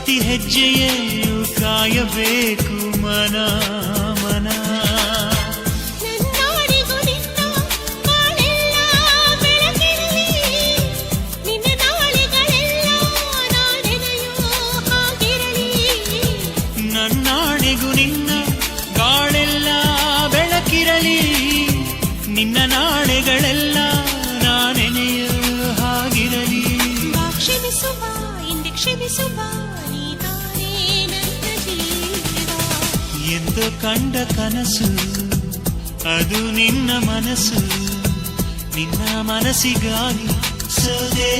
ಪ್ರತಿ ಹೆಜ್ಜೆಯಲ್ಲೂ ಕಾಯಬೇಕು ಮನ ಮನ. ನನ್ನಾಡಿಗೂ ನಿನ್ನ ಬಾಳೆಲ್ಲ ಬೆಳಕಿರಲಿ, ನಿನ್ನ ನಾಳೆಗಳೆಲ್ಲ ನಾಳೆನೆಯೋ ಹಾಗಿರಲಿ. ನನ್ನಾಣೆಗೂ ನಿನ್ನ ಗಾಳೆಲ್ಲ ಬೆಳಕಿರಲಿ, ನಿನ್ನ ನಾಳೆಗಳೆಲ್ಲ ನಾನೆನೆಯೋ ಹಾಗಿರಲಿ. ಕ್ಷಮಿಸುವ ಹಿಂದೆ ಕ್ಷಮಿಸುವ ನೀನಾನೇ ನನ್ನ ಜೀವ. ಎಂದು ಕಂಡ ಕನಸು ಅದು ನಿನ್ನ ಮನಸ್ಸು, ನಿನ್ನ ಮನಸ್ಸಿಗಾಗಿ ಸೋದೆ.